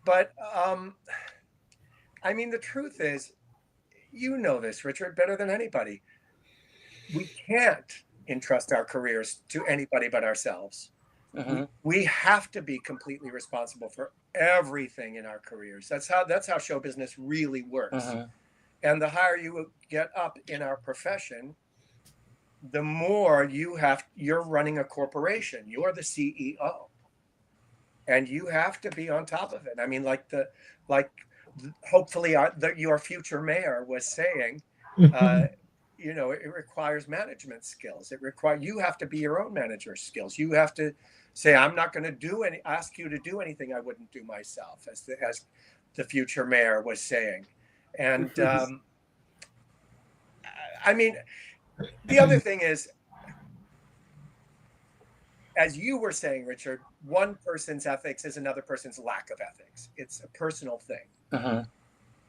But, I mean, the truth is, you know this, Richard, better than anybody. We can't entrust our careers to anybody but ourselves. We have to be completely responsible for everything in our careers. That's how show business really works. And the higher you get up in our profession, the more you're running a corporation. You're the CEO, and you have to be on top of it. I mean, hopefully your future mayor was saying, it requires management skills. You have to be your own manager skills. You have to say, I'm not going to ask you to do anything I wouldn't do myself, as the future mayor was saying. And I mean, the other thing is, as you were saying, Richard, one person's ethics is another person's lack of ethics. It's a personal thing.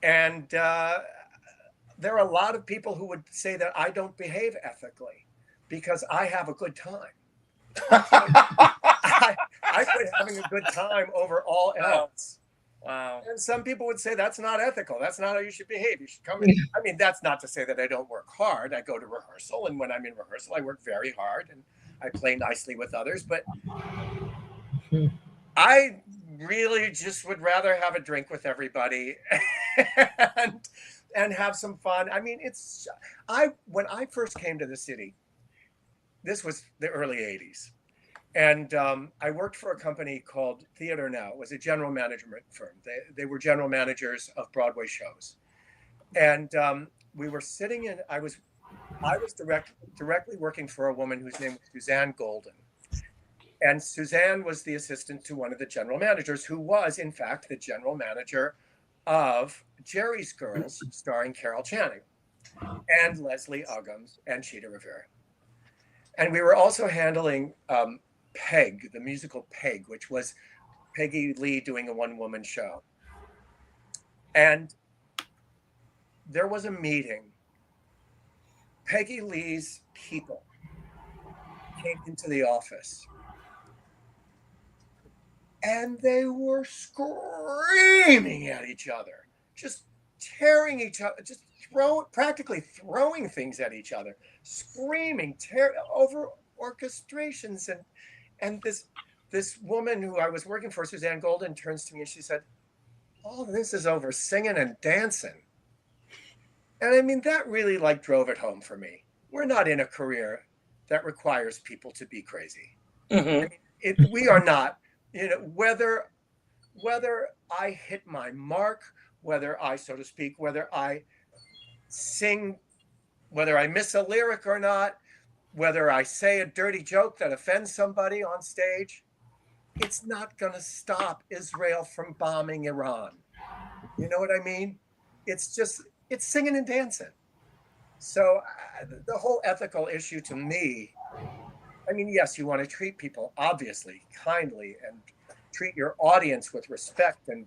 And there are a lot of people who would say that I don't behave ethically because I have a good time. I quit having a good time over all else. Wow. And some people would say that's not ethical. That's not how you should behave. You should come in. I mean, that's not to say that I don't work hard. I go to rehearsal, and when I'm in rehearsal, I work very hard and I play nicely with others. But I really just would rather have a drink with everybody and have some fun. I mean, when I first came to the city, this was the early 80s. And I worked for a company called Theater Now. It was a general management firm. They were general managers of Broadway shows. And we were sitting in, I was directly working for a woman whose name was Suzanne Golden. And Suzanne was the assistant to one of the general managers, who was, in fact, the general manager of Jerry's Girls, starring Carol Channing and Leslie Uggams and Cheetah Rivera. And we were also handling Peg, the musical Peg, which was Peggy Lee doing a one-woman show. And there was a meeting. Peggy Lee's people came into the office, and they were screaming at each other, just tearing each other, just practically throwing things at each other, screaming, over orchestrations. And this woman who I was working for, Suzanne Golden, turns to me and she said, "Oh, this is over singing and dancing." And I mean, that really drove it home for me. We're not in a career that requires people to be crazy. I mean, we are not. Whether I hit my mark, whether I, so to speak, whether I sing, whether I miss a lyric or not, whether I say a dirty joke that offends somebody on stage, it's not going to stop Israel from bombing Iran. You know what I mean? It's singing and dancing. So the whole ethical issue to me, I mean, yes, you want to treat people, obviously, kindly, and treat your audience with respect and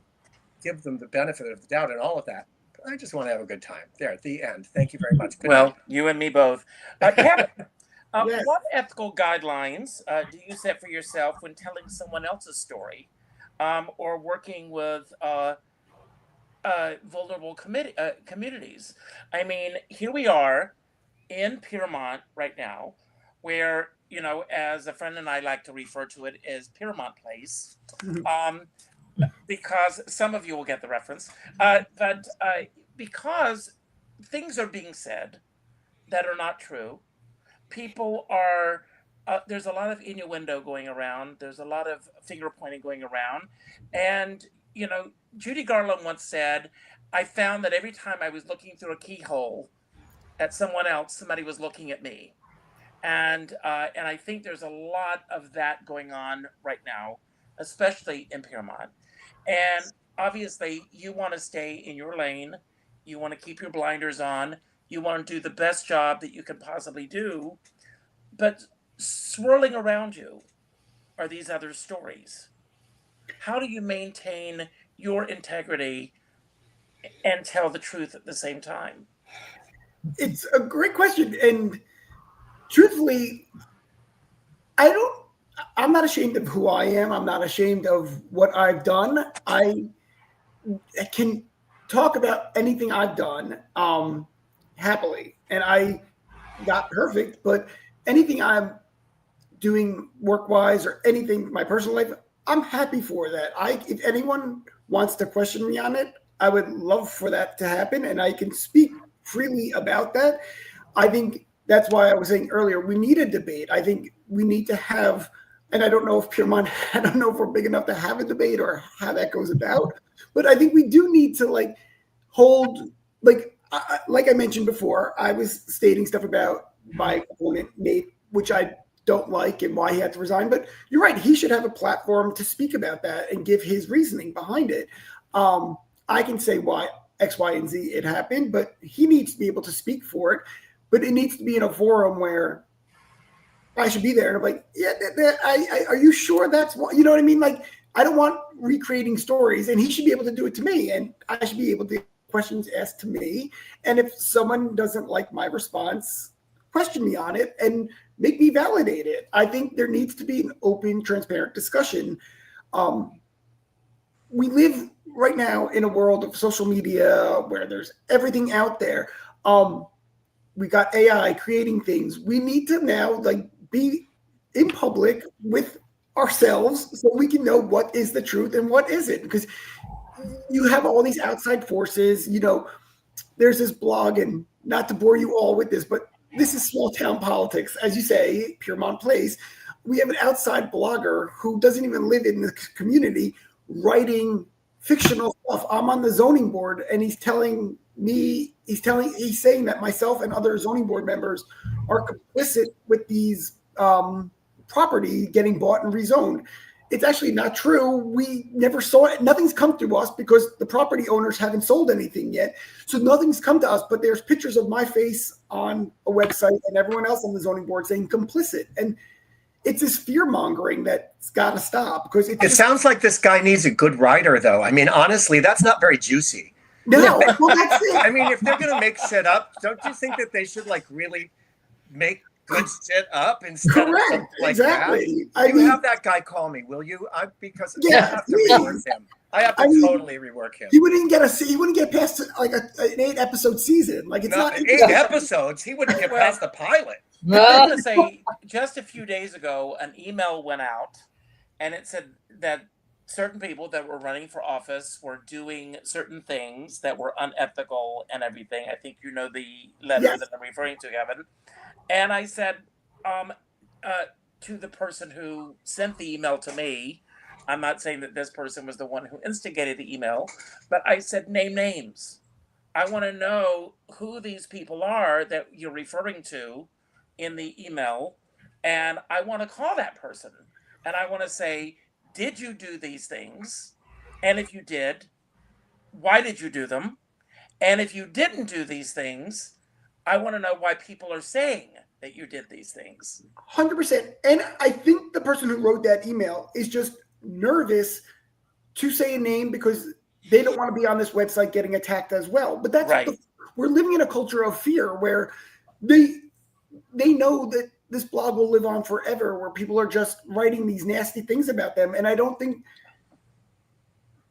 give them the benefit of the doubt and all of that. But I just want to have a good time. There, at the end. Thank you very much. Good night. You and me both. Kevin, Yes. what ethical guidelines do you set for yourself when telling someone else's story or working with vulnerable communities? I mean, here we are in Piermont right now, where, as a friend and I like to refer to it as Piermont Place. because some of you will get the reference. But because things are being said that are not true, people are. There's a lot of innuendo going around. There's a lot of finger pointing going around, and Judy Garland once said, "I found that every time I was looking through a keyhole at someone else, somebody was looking at me." And I think there's a lot of that going on right now, especially in Piermont. And obviously, you want to stay in your lane. You want to keep your blinders on. You want to do the best job that you can possibly do. But swirling around you are these other stories. How do you maintain your integrity and tell the truth at the same time? It's a great question. And truthfully, I'm not ashamed of who I am. I'm not ashamed of what I've done. I can talk about anything I've done happily. And I got perfect, but anything I'm doing work-wise or anything, my personal life, I'm happy for that. If anyone wants to question me on it, I would love for that to happen, and I can speak freely about that. I think that's why I was saying earlier, we need a debate. I think we need to have, and I don't know if Piermont, I don't know if we're big enough to have a debate or how that goes about, but I think we do need to hold, like I mentioned before, I was stating stuff about my opponent, Nate, which I don't like and why he had to resign. But you're right. He should have a platform to speak about that and give his reasoning behind it. I can say why X, Y, and Z it happened, but he needs to be able to speak for it. But it needs to be in a forum where I should be there. And I'm like, yeah, are you sure that's what, you know what I mean? Like, I don't want recreating stories, and he should be able to do it to me. And I should be able to get questions asked to me. And if someone doesn't like my response, question me on it and make me validate it. I think there needs to be an open, transparent discussion. We live right now in a world of social media where there's everything out there. We got AI creating things. We need to now be in public with ourselves so we can know what is the truth and what isn't, because you have all these outside forces. There's this blog, and not to bore you all with this, but this is small town politics. As you say, Piermont Place, we have an outside blogger who doesn't even live in the community writing fictional stuff. I'm on the zoning board, and he's saying that myself and other zoning board members are complicit with these property getting bought and rezoned. It's actually not true. We never saw it. Nothing's come to us because the property owners haven't sold anything yet. So nothing's come to us, but there's pictures of my face on a website and everyone else on the zoning board saying complicit. And it's this fear mongering that's got to stop, because it sounds like this guy needs a good writer, though. I mean, honestly, that's not very juicy. No, well, that's it. I mean, if they're going to make shit up, don't you think that they should really make good shit up instead of something like exactly. that? Have that guy call me, will you? Because I have to rework him. I have to totally rework him. He wouldn't get past an 8-episode season. Like, it's not 8 episodes. He wouldn't get past the pilot. I was going to say, just a few days ago, an email went out, and it said that certain people that were running for office were doing certain things that were unethical and everything. I think you know the letter that I'm referring to, Kevin. And I said to the person who sent the email to me, I'm not saying that this person was the one who instigated the email, but I said, name names. I want to know who these people are that you're referring to in the email, and I want to call that person. And I want to say, did you do these things? And if you did, why did you do them? And if you didn't do these things, I want to know why people are saying that you did these things. 100%. And I think the person who wrote that email is just nervous to say a name because they don't want to be on this website getting attacked as well. But that's right. We're living in a culture of fear where they know that this blog will live on forever, where people are just writing these nasty things about them. And I don't think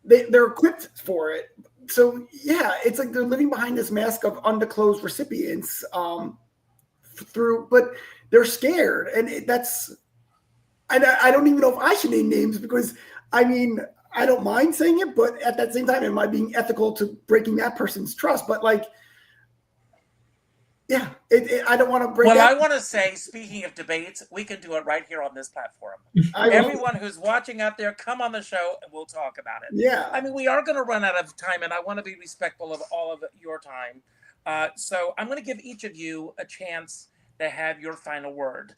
they're equipped for it. So yeah, it's like they're living behind this mask of undisclosed recipients but they're scared. And I don't even know if I should name names, because I mean, I don't mind saying it, but at that same time, am I being ethical to breaking that person's trust? But like, yeah, I don't want to break. Well, I want to say, speaking of debates, we can do it right here on this platform. Everyone who's watching out there, come on the show and we'll talk about it. Yeah. I mean, we are going to run out of time, and I want to be respectful of all of your time. So I'm going to give each of you a chance to have your final word.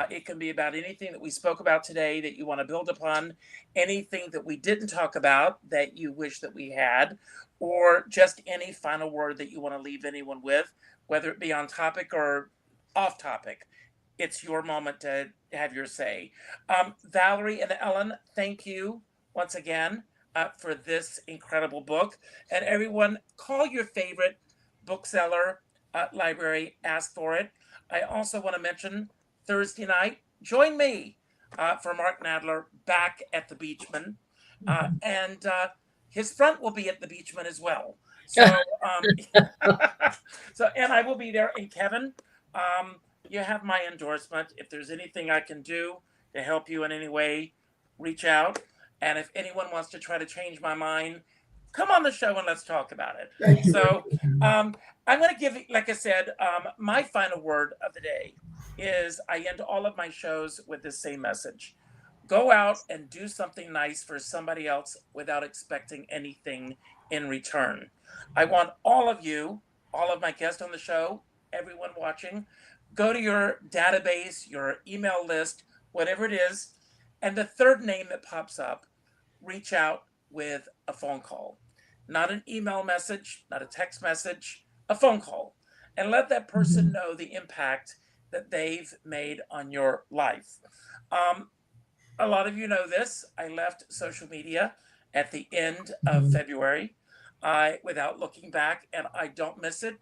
It can be about anything that we spoke about today that you want to build upon, anything that we didn't talk about that you wish that we had, or just any final word that you want to leave anyone with, whether it be on topic or off topic. It's your moment to have your say. Valery and Ellen, thank you once again for this incredible book. And everyone, call your favorite bookseller, library, ask for it. I also want to mention Thursday night, join me for Mark Nadler back at the Beachman. And his front will be at the Beachman as well. So, and I will be there. And Kevin, you have my endorsement. If there's anything I can do to help you in any way, reach out. And if anyone wants to try to change my mind, come on the show and let's talk about it. So I'm going to give, like I said, my final word of the day is I end all of my shows with the same message. Go out and do something nice for somebody else without expecting anything in return. I want all of you, all of my guests on the show, everyone watching, go to your database, your email list, whatever it is, and the third name that pops up, reach out with a phone call. Not an email message, not a text message, a phone call. And let that person know the impact that they've made on your life. A lot of you know this. I left social media at the end of February without looking back, and I don't miss it.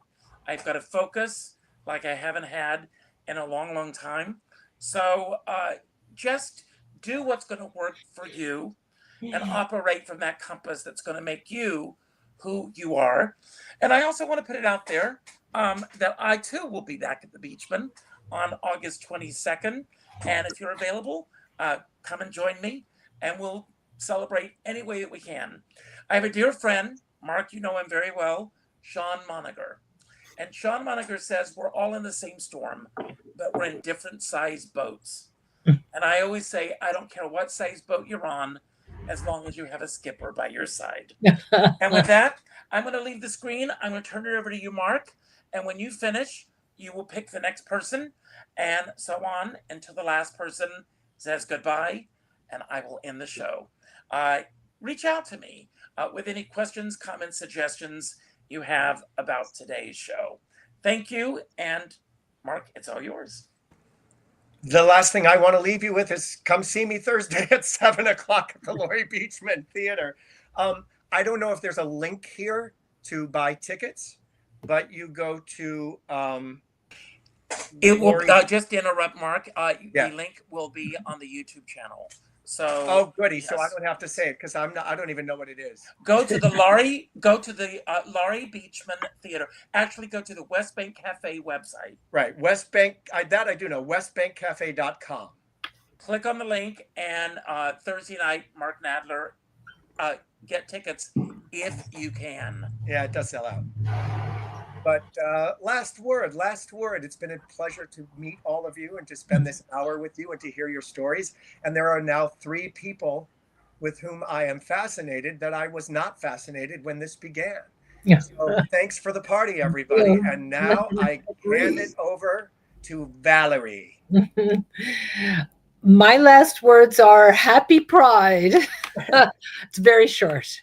I've got to focus like I haven't had in a long, long time. So just do what's going to work for you and operate from that compass that's going to make you who you are. And I also want to put it out there that I too will be back at the Beachman on August 22nd. And if you're available, come and join me and we'll celebrate any way that we can. I have a dear friend, Mark, you know him very well, Sean Moniger. And Sean Moniger says we're all in the same storm, but we're in different size boats. And I always say, I don't care what size boat you're on, as long as you have a skipper by your side. And with that, I'm going to leave the screen. I'm going to turn it over to you, Mark. And when you finish, you will pick the next person and so on until the last person says goodbye, and I will end the show. Reach out to me with any questions, comments, suggestions you have about today's show. Thank you. And Mark, it's all yours. The last thing I want to leave you with is come see me Thursday at 7 o'clock at the Laurie Beachman Theater. I don't know if there's a link here to buy tickets, but you go to it will just interrupt, Mark. The link will be on the YouTube channel. So goody. Yes. So I don't have to say it because I don't even know what it is. Go to the Laurie Beachman Theater. Actually, go to the West Bank Cafe website. Right, West Bank. That I do know. WestBankCafe.com. Click on the link, and Thursday night, Mark Nadler. Get tickets if you can. Yeah, it does sell out. But last word. It's been a pleasure to meet all of you and to spend this hour with you and to hear your stories. And there are now 3 people with whom I am fascinated that I was not fascinated when this began. Yeah. So thanks for the party, everybody. And now I hand it over to Valery. My last words are Happy Pride. It's very short.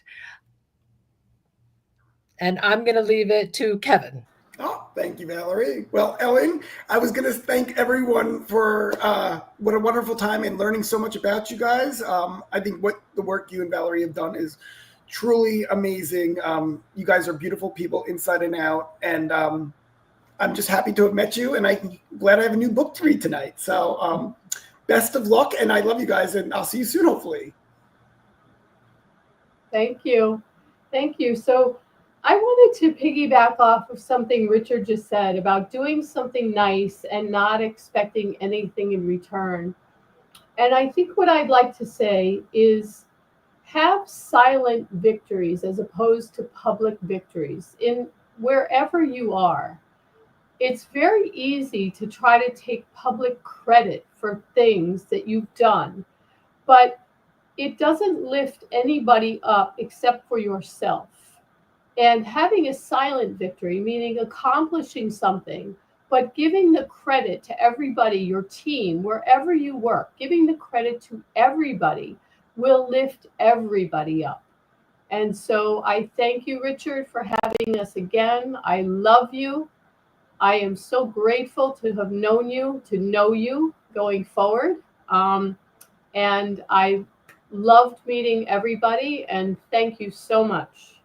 And I'm going to leave it to Kevin. Oh, thank you, Valery. Well, Ellen, I was going to thank everyone for what a wonderful time and learning so much about you guys. I think what the work you and Valery have done is truly amazing. You guys are beautiful people inside and out. And I'm just happy to have met you. And I'm glad I have a new book to read tonight. So best of luck. And I love you guys. And I'll see you soon, hopefully. Thank you. Thank you. So I wanted to piggyback off of something Richard just said about doing something nice and not expecting anything in return. And I think what I'd like to say is have silent victories as opposed to public victories in wherever you are. It's very easy to try to take public credit for things that you've done, but it doesn't lift anybody up except for yourself. And having a silent victory, meaning accomplishing something, but giving the credit to everybody, your team, wherever you work, giving the credit to everybody will lift everybody up. And so I thank you, Richard, for having us again. I love you. I am so grateful to have known you, to know you going forward. And I loved meeting everybody, and thank you so much.